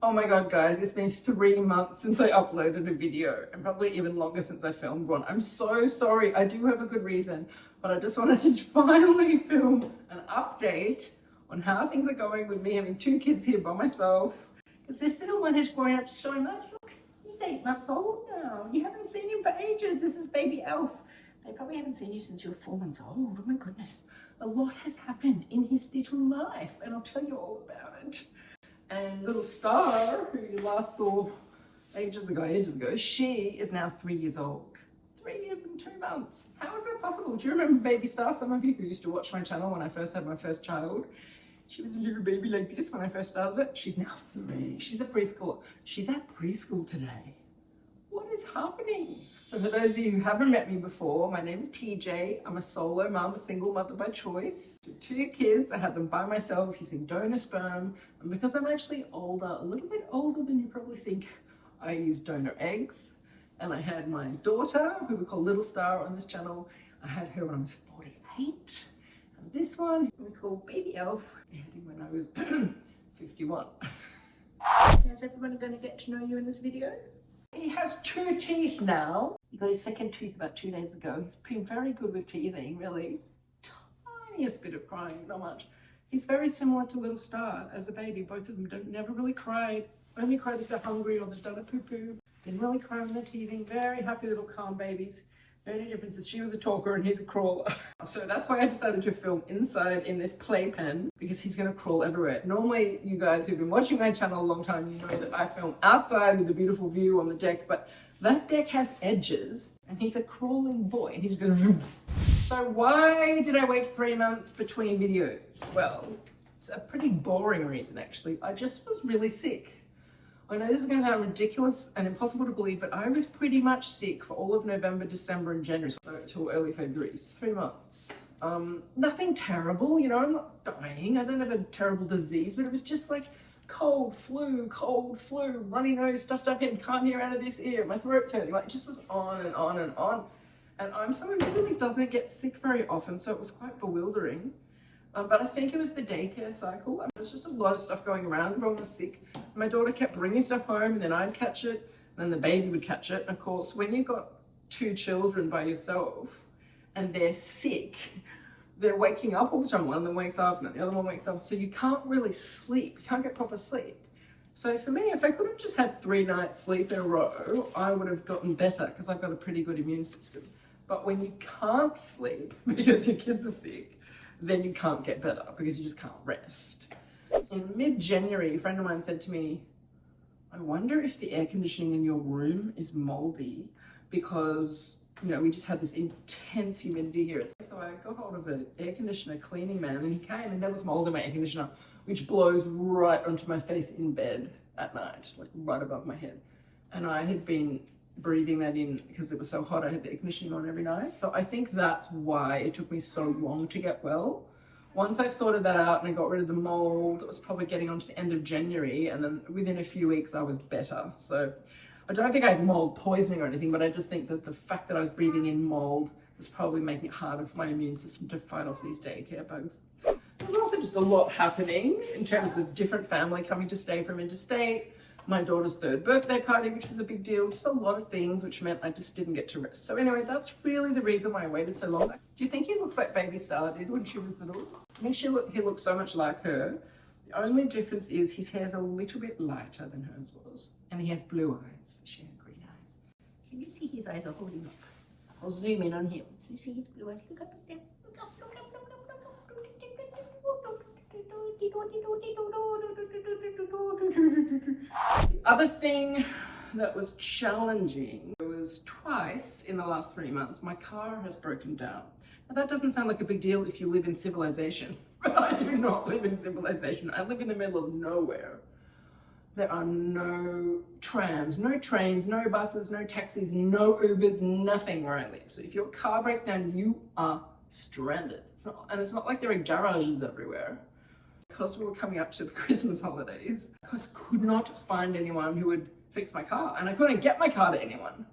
Oh my god, guys, it's been 3 months since I uploaded a video, and probably even longer since I filmed one. I'm so sorry. I do have a good reason, but I just wanted to finally film an update on how things are going with me having 2 kids here by myself. Because this little one has grown up so much. Look, he's 8 months old now. You haven't seen him for ages. This is baby Elf. They probably haven't seen you since you were 4 months old. Oh my goodness. A lot has happened in his little life, and I'll tell you all about it. And little Star, who you last saw ages ago, she is now 3 years old. 3 years and 2 months. How is that possible? Do you remember baby Star? Some of you who used to watch my channel when I first had my first child. She was a little baby like this when I first started it. She's now 3. She's a preschooler. She's at preschool today. What is happening? So for those of you who haven't met me before, my name's TJ. I'm a solo mum, a single mother by choice. 2 kids, I had them by myself using donor sperm. And because I'm actually older, a little bit older than you probably think, I use donor eggs. And I had my daughter, who we call Little Star on this channel. I had her when I was 48. And this one, we call Baby Elf. I had him when I was 51. Is everybody going to get to know you in this video? He has 2 teeth now. He got his second tooth about 2 days ago. He's been very good with teething, really. Tiniest bit of crying, not much. He's very similar to Little Star as a baby. Both of them never really cry. Only cry if they're hungry or they've done a poo-poo. Didn't really cry when they're teething. Very happy little calm babies. The only difference is she was a talker and he's a crawler. So that's why I decided to film inside in this playpen, because he's gonna crawl everywhere. Normally, you guys who've been watching my channel a long time, you know that I film outside with a beautiful view on the deck, but that deck has edges and he's a crawling boy and he's just goes. So why did I wait 3 months between videos? Well, it's a pretty boring reason actually. I just was really sick. I know this is going to sound ridiculous and impossible to believe, but I was pretty much sick for all of November, December, and January, so till early February. 3 months. Nothing terrible, you know, I'm not dying. I don't have a terrible disease, but it was just like cold flu, runny nose, stuffed up head, can't hear out of this ear, my throat's hurting. Like, it just was on and on and on. And I'm someone who really doesn't get sick very often, so it was quite bewildering. But I think it was the daycare cycle. There's just a lot of stuff going around. Everyone was sick. My daughter kept bringing stuff home, and then I'd catch it, and then the baby would catch it. Of course, when you've got 2 children by yourself and they're sick, they're waking up all the time. One of them wakes up and then the other one wakes up. So you can't really sleep. You can't get proper sleep. So for me, if I could have just had 3 nights sleep in a row, I would have gotten better because I've got a pretty good immune system. But when you can't sleep because your kids are sick, then you can't get better because you just can't rest. So in mid-January, a friend of mine said to me, I wonder if the air conditioning in your room is moldy because, you know, we just had this intense humidity here. So I got hold of an air conditioner cleaning man, and he came and there was mold in my air conditioner, which blows right onto my face in bed at night, like right above my head. And I had been breathing that in because it was so hot. I had the air conditioning on every night. So I think that's why it took me so long to get well. Once I sorted that out and I got rid of the mold, it was probably getting on to the end of January, and then within a few weeks I was better. So I don't think I had mold poisoning or anything, but I just think that the fact that I was breathing in mold was probably making it harder for my immune system to fight off these daycare bugs. There's also just a lot happening in terms of different family coming to stay from interstate, my daughter's 3rd birthday party, which was a big deal, just a lot of things, which meant I just didn't get to rest. So anyway, that's really the reason why I waited so long. Do you think he looks like baby Star did when she was little? I mean, he looks so much like her. The only difference is his hair's a little bit lighter than hers was. And he has blue eyes. She had green eyes. Can you see his eyes are holding up? I'll zoom in on him. Can you see his blue eyes? Look up there. Look up, look up, look up, look up. The other thing that was challenging was twice in the last 3 months, my car has broken down. Now that doesn't sound like a big deal if you live in civilization, but I do not live in civilization. I live in the middle of nowhere. There are no trams, no trains, no buses, no taxis, no Ubers, nothing where I live. So if your car breaks down, you are stranded. It's not like there are garages everywhere. Because we were coming up to the Christmas holidays, I just could not find anyone who would fix my car, and I couldn't get my car to anyone.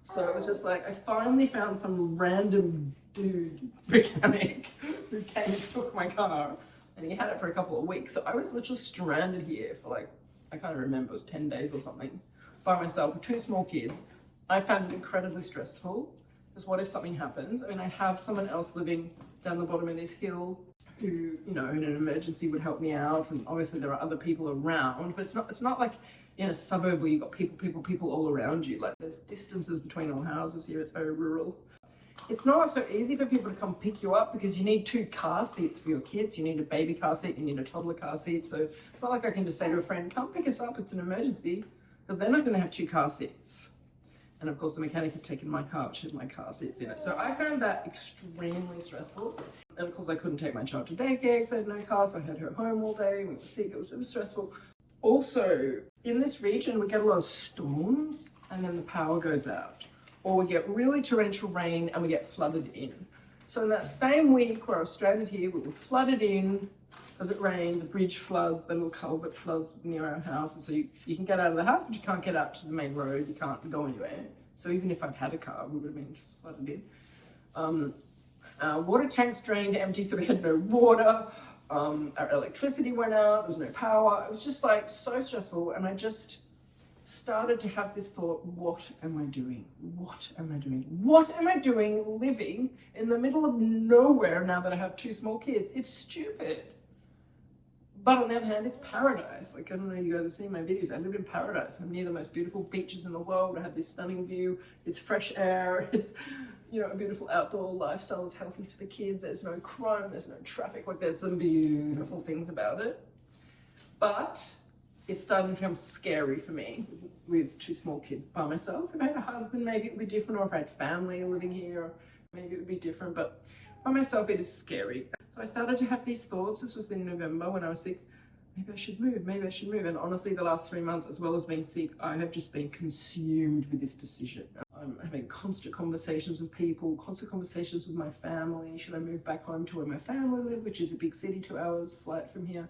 So it was just like, I finally found some random dude mechanic who came and took my car, and he had it for a couple of weeks. So I was literally stranded here for like I can't remember, it was 10 days or something, by myself with 2 small kids. I found it incredibly stressful, because what if something happens? I mean, I have someone else living down the bottom of this hill who, you know, in an emergency would help me out, and obviously there are other people around, but it's not like in a suburb where you've got people all around you. Like, there's distances between all houses here, it's very rural. It's not so easy for people to come pick you up because you need 2 car seats for your kids. You need a baby car seat, you need a toddler car seat. So it's not like I can just say to a friend, come pick us up, it's an emergency, because they're not going to have 2 car seats. And of course the mechanic had taken my car, which had my car seats in it. So I found that extremely stressful. And of course I couldn't take my child to daycare because I had no car, so I had her home all day. We were sick, it was stressful. Also, in this region we get a lot of storms and then the power goes out. Or we get really torrential rain and we get flooded in. So in that same week where I was stranded here, we were flooded in because it rained, the bridge floods, the little culvert floods near our house. And so you can get out of the house, but you can't get out to the main road, you can't go anywhere. So even if I'd had a car, we would have been flooded in. Water tanks drained empty, so we had no water. Our electricity went out, there was no power. It was just like so stressful, and I just started to have this thought, what am I doing? What am I doing? What am I doing living in the middle of nowhere now that I have 2 small kids? It's stupid. But on the other hand, it's paradise. Like, I don't know if you guys have seen my videos. I live in paradise. I'm near the most beautiful beaches in the world. I have this stunning view. It's fresh air. It's, you know, a beautiful outdoor lifestyle. It's healthy for the kids. There's no crime. There's no traffic. Like, there's some beautiful things about it. But it's starting to become scary for me with 2 small kids by myself. If I had a husband, maybe it would be different, or if I had family living here, maybe it would be different, but by myself it is scary. So I started to have these thoughts. This was in November when I was sick. Maybe I should move, maybe I should move. And honestly, the last 3 months, as well as being sick, I have just been consumed with this decision. I'm having constant conversations with people, constant conversations with my family. Should I move back home to where my family live, which is a big city, 2 hours flight from here?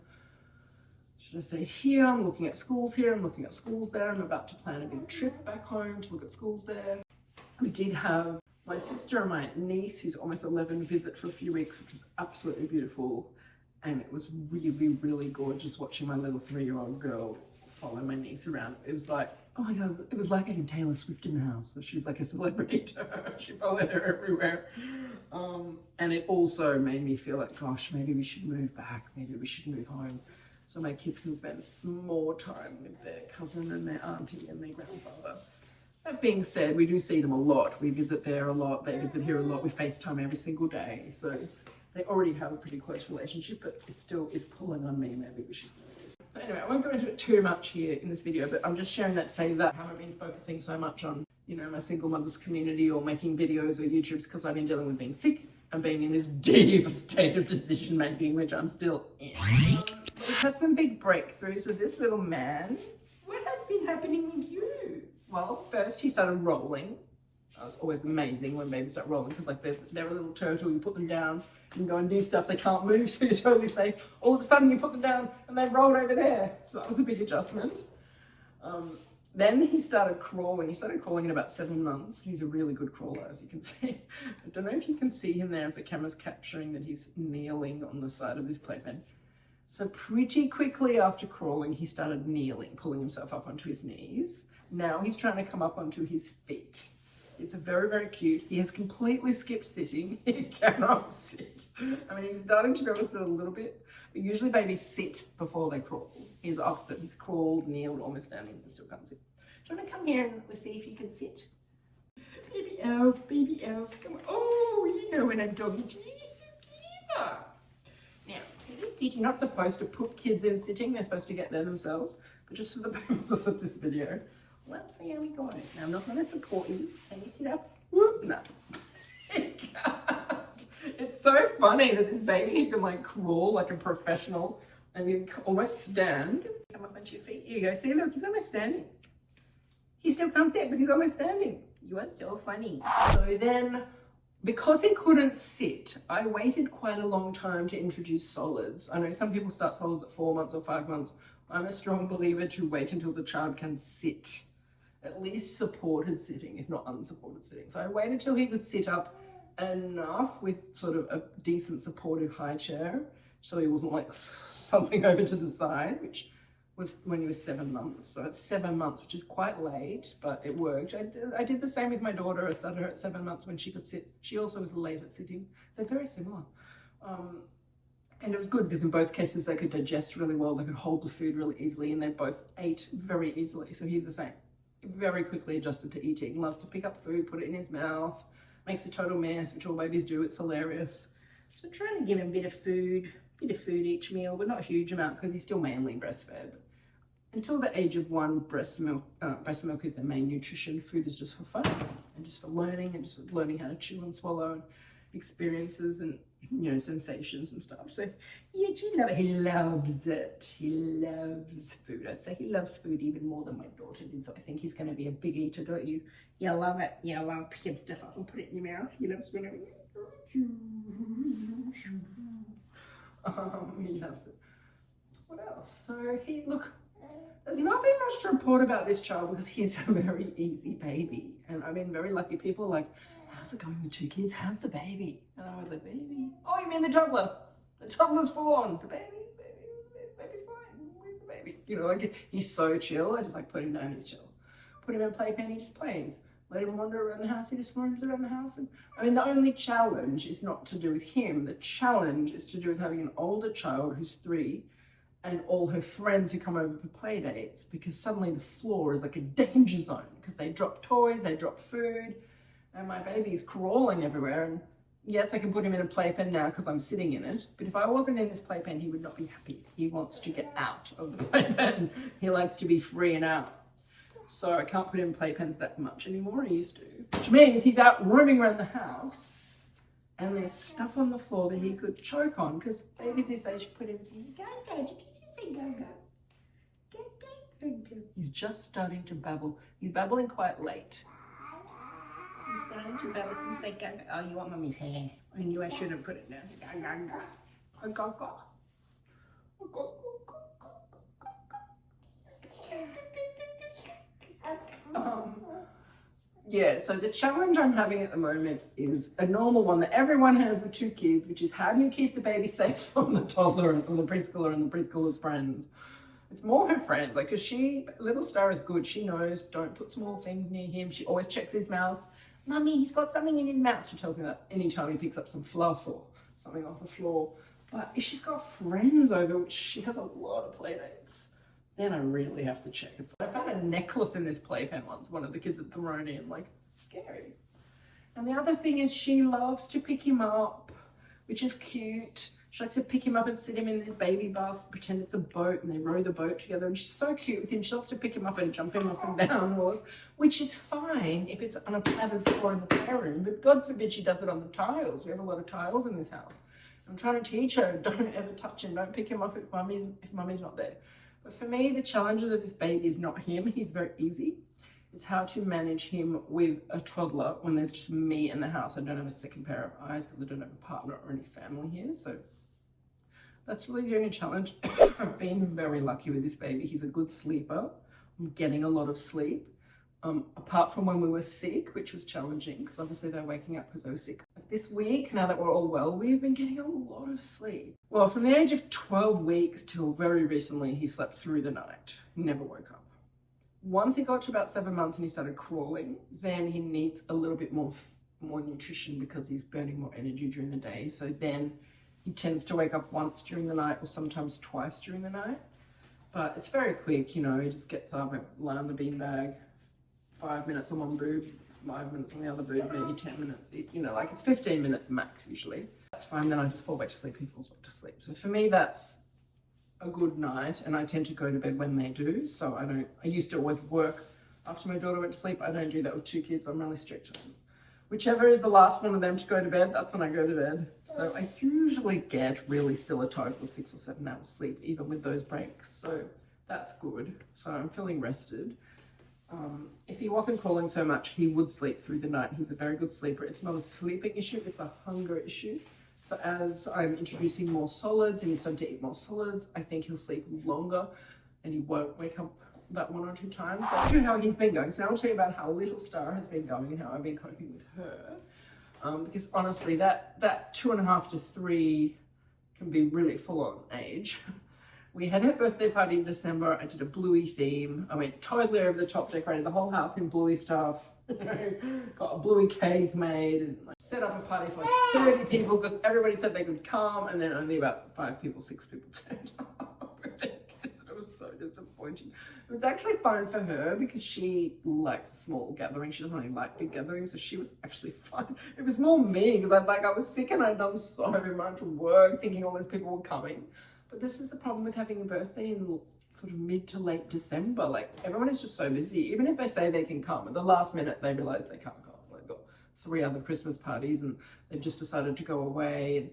Should I stay here? I'm looking at schools here, I'm looking at schools there. I'm about to plan a big trip back home to look at schools there. We did have my sister and my niece, who's almost 11, visit for a few weeks, which was absolutely beautiful. And it was really, really gorgeous watching my little 3-year-old girl follow my niece around. It was like, oh my God, it was like having Taylor Swift in the house. So she was like a celebrity to her. She followed her everywhere. And it also made me feel like, gosh, maybe we should move back. Maybe we should move home, so my kids can spend more time with their cousin and their auntie and their grandfather. That being said, we do see them a lot. We visit there a lot. They visit here a lot. We FaceTime every single day. So they already have a pretty close relationship, but it still is pulling on me. Maybe we should move. But anyway, I won't go into it too much here in this video, but I'm just sharing that to say that I haven't been focusing so much on, you know, my single mothers community or making videos or YouTubes, because I've been dealing with being sick and being in this deep state of decision making, which I'm still in. We've had some big breakthroughs with this little man. What has been happening with you? Well, first he started rolling. It's always amazing when babies start rolling, because like they're a little turtle, you put them down, you can go and do stuff, they can't move, so you're totally safe. All of a sudden you put them down and they rolled over there. So that was a big adjustment. Then he started crawling. He started crawling in about 7 months. He's a really good crawler, as you can see. I don't know if you can see him there, if the camera's capturing that he's kneeling on the side of this playpen. So pretty quickly after crawling, he started kneeling, pulling himself up onto his knees. Now he's trying to come up onto his feet. It's very, very cute. He has completely skipped sitting. He cannot sit. I mean, he's starting to be able to sit a little bit, but usually babies sit before they crawl. He's opposite. He's crawled, kneeled, almost standing, and still can't sit. Do you want to come here and let's see if you can sit? Baby elf, come on. Oh, you know when I'm talking to you, you're so clever. Now, you're not supposed to put kids in sitting. They're supposed to get there themselves. But just for the purposes of this video, let's see how we go. Now, I'm not going to support you. Can you sit up? Whoop, no. He can't. It's so funny that this baby can like crawl like a professional and you can almost stand. Come up onto your feet. Here you go. See, look, he's almost standing. He still can't sit, but he's almost standing. You are so funny. So then, because he couldn't sit, I waited quite a long time to introduce solids. I know some people start solids at 4 months or 5 months. I'm a strong believer to wait until the child can sit. At least supported sitting, if not unsupported sitting. So I waited till he could sit up enough with sort of a decent supportive high chair, so he wasn't like something over to the side, which was when he was 7 months. So it's 7 months, which is quite late, but it worked. I did the same with my daughter. I started her at 7 months when she could sit. She also was late at sitting. They're very similar. And it was good because in both cases they could digest really well, they could hold the food really easily, and they both ate very easily. So he's the same. Very quickly adjusted to eating, loves to pick up food, put it in his mouth, makes a total mess, which all babies do. It's hilarious. So trying to give him a bit of food each meal, but not a huge amount because he's still mainly breastfed. Until the age of 1, breast milk is their main nutrition. Food is just for fun and just for learning and just for learning how to chew and swallow and experiences and, you know, sensations and stuff. So yeah, he loves it. He loves food. I'd say he loves food even more than my daughter did. So I think he's going to be a big eater, don't you? You love it. You love picking stuff up and put it in your mouth. He loves whenever he loves it. What else? So there's nothing much to report about this child because he's a very easy baby. And I've been very lucky. People are like, how's it going with 2 kids? How's the baby? And I was like, baby? Oh, you mean the toddler? The toddler's full on. The baby's fine. Where's the baby? You know, like he's so chill. I just like put him down, he's chill. Put him in a playpen, he just plays. Let him wander around the house, he just wanders around the house. And I mean, the only challenge is not to do with him. The challenge is to do with having an older child who's 3 and all her friends who come over for play dates, because suddenly the floor is like a danger zone because they drop toys, they drop food, and my baby's crawling everywhere. And yes, I can put him in a playpen now because I'm sitting in it, but if I wasn't in this playpen, he would not be happy. He wants to get out of the playpen. He likes to be free and out. So I can't put him in playpens that much anymore. I used to, which means he's out roaming around the house and there's stuff on the floor that he could choke on because babies these days, you put him in, go, did you just say go, go? Go. He's just starting to babble. He's babbling quite late. He's starting to babble and say go, go. Oh, you want mummy's hair? I knew I shouldn't put it down. Go, go, go. Go, go. Go, go. Yeah, so the challenge I'm having at the moment is a normal one that everyone has with 2 kids, which is how do you keep the baby safe from the toddler and from the preschooler and the preschooler's friends? It's more her friends, like, because little Star is good. She knows, don't put small things near him. She always checks his mouth. Mummy, he's got something in his mouth. She tells me that anytime he picks up some fluff or something off the floor. But if she's got friends over, which she has a lot of play dates, then I really have to check it. So I found a necklace in this playpen once, one of the kids had thrown in, like, scary. And the other thing is she loves to pick him up, which is cute. She likes to pick him up and sit him in this baby bath, pretend it's a boat, and they row the boat together. And she's so cute with him. She loves to pick him up and jump him up and down walls, which is fine if it's on a padded floor in the playroom. But God forbid she does it on the tiles. We have a lot of tiles in this house. I'm trying to teach her, don't ever touch him. Don't pick him up if mummy's not there. But for me, the challenges of this baby is not him. He's very easy. It's how to manage him with a toddler when there's just me in the house. I don't have a second pair of eyes because I don't have a partner or any family here. So that's really the only challenge. I've been very lucky with this baby. He's a good sleeper. I'm getting a lot of sleep. Apart from when we were sick, which was challenging because obviously they're waking up because they were sick. But this week, now that we're all well, we've been getting a lot of sleep. Well, from the age of 12 weeks till very recently, he slept through the night. He never woke up. Once he got to about 7 months and he started crawling, then he needs a little bit more nutrition because he's burning more energy during the day. So then he tends to wake up once during the night or sometimes twice during the night. But it's very quick, you know, he just gets up and lie on the beanbag, 5 minutes on one boob, 5 minutes on the other boob, maybe 10 minutes, you know, like it's 15 minutes max usually. That's fine, then I just fall back to sleep, he falls back to sleep. So for me, that's a good night, and I tend to go to bed when they do. So I used to always work after my daughter went to sleep. I don't do that with 2 kids, I'm really strict. Whichever is the last one of them to go to bed, that's when I go to bed. So I usually get really still a total of 6 or 7 hours sleep, even with those breaks. So that's good. So I'm feeling rested. If he wasn't crawling so much, he would sleep through the night. He's a very good sleeper. It's not a sleeping issue, it's a hunger issue. So as I'm introducing more solids and he's starting to eat more solids, I think he'll sleep longer and he won't wake up that 1 or 2 times. So I'll tell you how he's been going. So now I'll tell you about how little Star has been going and how I've been coping with her. Because honestly, that 2.5 to 3 can be really full on age. We had her birthday party in December. I did a bluey theme. I went totally over the top, decorated the whole house in bluey stuff. Got a bluey cake made and set up a party for like 30 people because everybody said they could come, and then only about 6 people turned up. It was so disappointing. It was actually fun for her because she likes a small gathering. She doesn't really like big gatherings, so she was actually fun. It was more me because I was sick and I'd done so much work thinking all these people were coming. But this is the problem with having a birthday in sort of mid to late December. Like, everyone is just so busy. Even if they say they can come, at the last minute they realise they can't come. They've got 3 other Christmas parties and they've just decided to go away. And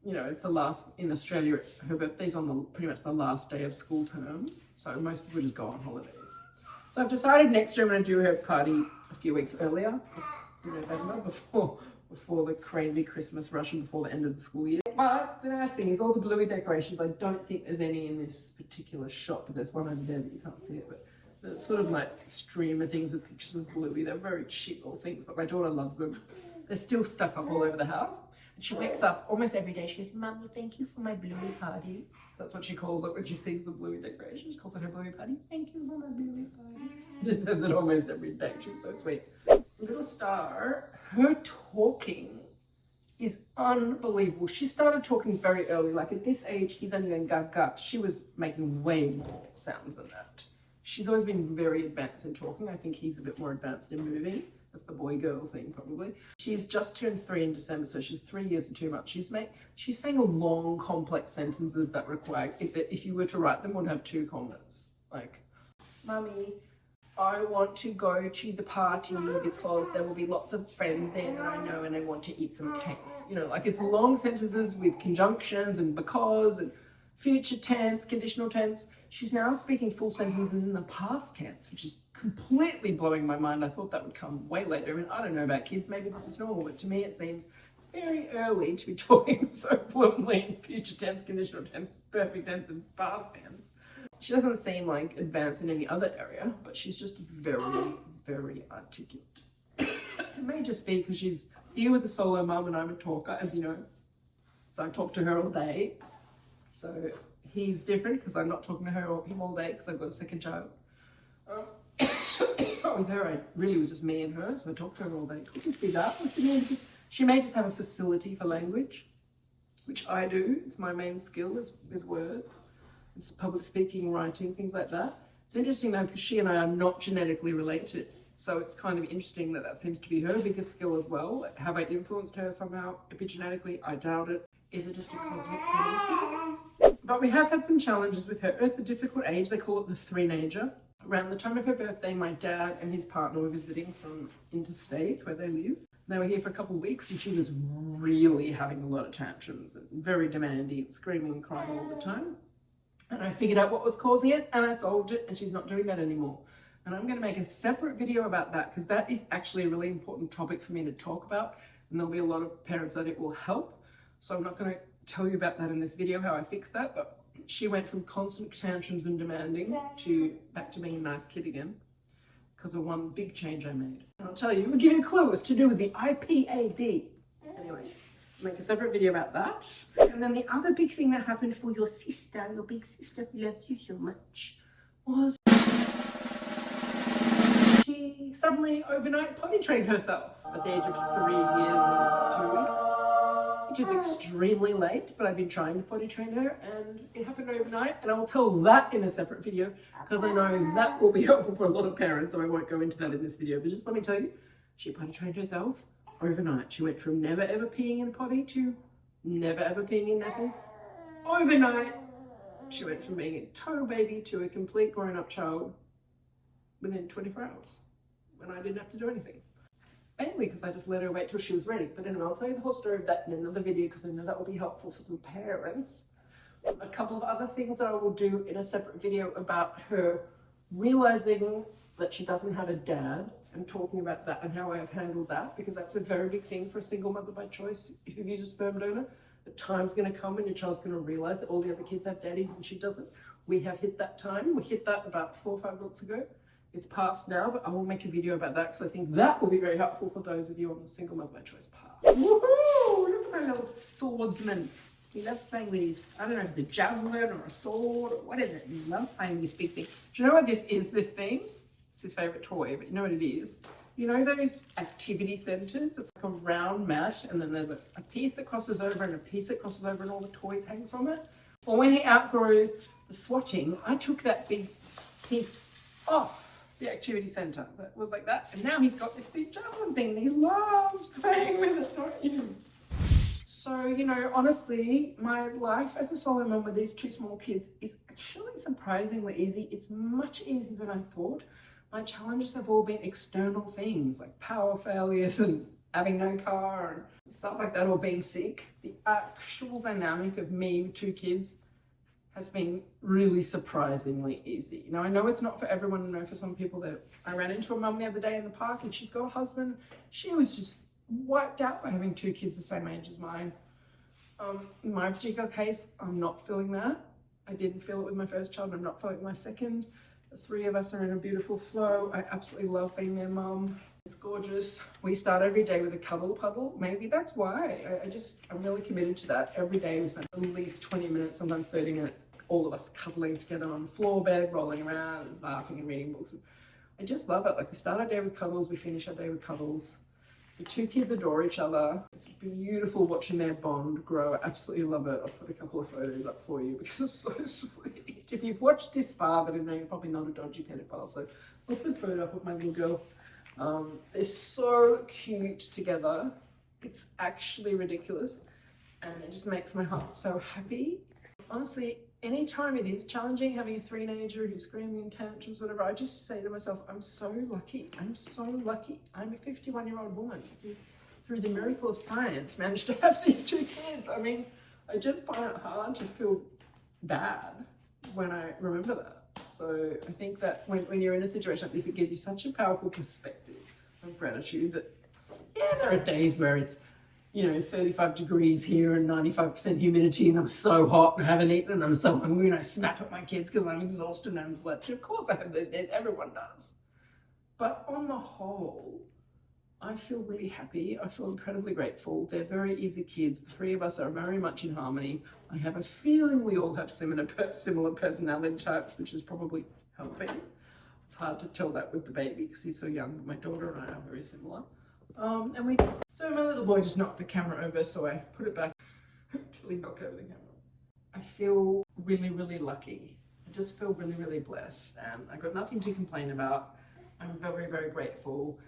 you know, it's the last, in Australia, her birthday's on pretty much the last day of school term. So most people just go on holidays. So I've decided next year I'm going to do her party a few weeks earlier, in November, before the crazy Christmas rush and before the end of the school year. But the nice thing is all the bluey decorations, I don't think there's any in this particular shop, but there's one over there that you can't see it, but the sort of like streamer things with pictures of bluey. They're very cheap little things, but my daughter loves them. They're still stuck up all over the house. And she wakes up almost every day. She goes, "Mum, thank you for my bluey party." That's what she calls it when she sees the bluey decoration. She calls it her bluey party. "Thank you for my bluey party." She says it almost every day. She's so sweet. Little Star, her talking is unbelievable. She started talking very early. Like at this age, he's only going gaga. She was making way more sounds than that. She's always been very advanced in talking. I think he's a bit more advanced in moving. That's the boy-girl thing, probably. She's just turned 3 in December, so she's 3 years and 2 months. She's saying long, complex sentences that require, if you were to write them, would have 2 commas. Like, "Mummy, I want to go to the party because there will be lots of friends there that I know and I want to eat some cake." You know, like it's long sentences with conjunctions and because and future tense, conditional tense. She's now speaking full sentences in the past tense, which is completely blowing my mind. I thought that would come way later. I mean, I don't know about kids, maybe this is normal, but to me it seems very early to be talking so fluently in future tense, conditional tense, perfect tense, and past tense. She doesn't seem like advanced in any other area, but she's just very, very articulate. It may just be because she's here with a solo mum and I'm a talker, as you know. So I talk to her all day. So he's different because I'm not talking to her or him all day because I've got a second child. With her, it really was just me and her, so I talked to her all day. It could just be that. She may just have a facility for language, which I do. It's my main skill is words. It's public speaking, writing, things like that. It's interesting though, because she and I are not genetically related. So it's kind of interesting that seems to be her biggest skill as well. Have I influenced her somehow epigenetically? I doubt it. Is it just a cosmic coincidence? But we have had some challenges with her. It's a difficult age. They call it the three-nager. Around the time of her birthday, my dad and his partner were visiting from interstate where they live. They were here for a couple of weeks and she was really having a lot of tantrums and very demanding, screaming and crying all the time. And I figured out what was causing it and I solved it, and she's not doing that anymore. And I'm going to make a separate video about that because that is actually a really important topic for me to talk about, and there'll be a lot of parents that it will help. So I'm not going to tell you about that in this video, how I fixed that, but she went from constant tantrums and demanding to back to being a nice kid again because of one big change I made. And I'll tell you, we'll give you a clue. It's to do with the IPAD. Anyway, I'll make a separate video about that. And then the other big thing that happened for your sister, your big sister who loves you so much, was she suddenly overnight potty trained herself at the age of 3 years and 2 weeks. Which is extremely late, but I've been trying to potty train her and it happened overnight, and I will tell that in a separate video because I know that will be helpful for a lot of parents, so I won't go into that in this video. But just let me tell you, she potty trained herself overnight. She went from never ever peeing in potty to never ever peeing in nappies. Overnight, she went from being a total baby to a complete grown-up child within 24 hours when I didn't have to do anything. Mainly because I just let her wait till she was ready. But anyway, I'll tell you the whole story of that in another video because I know that will be helpful for some parents. A couple of other things that I will do in a separate video about her realizing that she doesn't have a dad and talking about that and how I have handled that, because that's a very big thing for a single mother by choice. If you've used a sperm donor, the time's going to come when your child's going to realize that all the other kids have daddies and she doesn't. We have hit that time. We hit that about 4 or 5 months ago. It's past now, but I will make a video about that because I think that will be very helpful for those of you on the single mother by choice path. Woohoo! Look at my little swordsman. He loves playing with his, I don't know, the javelin or a sword or what is it? He loves playing with this big thing. Do you know what this is, this thing? It's his favourite toy, but you know what it is? You know those activity centres? It's like a round mat and then there's a piece that crosses over and a piece that crosses over and all the toys hang from it. Well, when he outgrew the swatching, I took that big piece off the activity centre that was like that. And now he's got this big javelin thing and he loves playing with it, don't you? So, you know, honestly, my life as a solo mum with these two small kids is actually surprisingly easy. It's much easier than I thought. My challenges have all been external things like power failures and having no car and stuff like that, or being sick. The actual dynamic of me with two kids has been really surprisingly easy. Now, I know it's not for everyone. I know for some people that I ran into a mum the other day in the park and she's got a husband. She was just wiped out by having two kids the same age as mine. In my particular case, I'm not feeling that. I didn't feel it with my first child. I'm not feeling it with my second. The three of us are in a beautiful flow. I absolutely love being their mum. It's gorgeous. We start every day with a cuddle puddle. Maybe that's why. I'm really committed to that. Every day we spend at least 20 minutes, sometimes 30 minutes, all of us cuddling together on the floor bed, rolling around, and laughing and reading books. I just love it. Like, we start our day with cuddles, we finish our day with cuddles. The two kids adore each other. It's beautiful watching their bond grow. I absolutely love it. I'll put a couple of photos up for you because it's so sweet. If you've watched this far, then I know you're probably not a dodgy pedophile. So I'll put a photo up of my little girl. They're so cute together. It's actually ridiculous. And it just makes my heart so happy. Honestly, anytime it is challenging having a teenager who's screaming in tantrums, whatever, I just say to myself, I'm so lucky. I'm so lucky. I'm a 51-year-old woman who, through the miracle of science, managed to have these two kids. I mean, I just find it hard to feel bad when I remember that. So I think that when you're in a situation like this, it gives you such a powerful perspective of gratitude that, yeah, there are days where it's, 35 degrees here and 95% humidity and I'm so hot and I haven't eaten and I'm so hungry and I snap at my kids because I'm exhausted and I haven't slept. Of course I have those days, everyone does. But on the whole, I feel really happy. I feel incredibly grateful. They're very easy kids. The three of us are very much in harmony. I have a feeling we all have similar personality types, which is probably helping. It's hard to tell that with the baby because he's so young. My daughter and I are very similar. So my little boy just knocked the camera over, so I put it back until he knocked over the camera. I feel really, really lucky. I just feel really, really blessed, and I got nothing to complain about. I'm very, very grateful.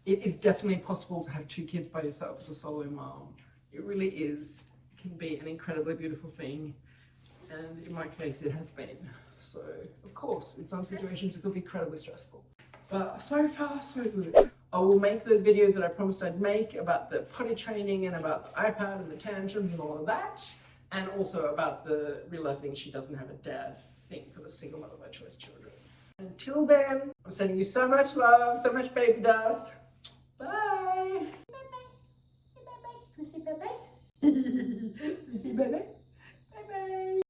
It is definitely possible to have two kids by yourself as a solo mom. It really is. It can be an incredibly beautiful thing, and in my case, it has been. So, of course, in some situations, it could be incredibly stressful. But so far, so good. I will make those videos that I promised I'd make about the potty training and about the iPad and the tantrums and all of that. And also about the realizing she doesn't have a dad thing for the single mother by choice children. Until then, I'm sending you so much love, so much baby dust. Bye. Bye-bye. Bye-bye. Bye-bye. Bye-bye. Bye-bye.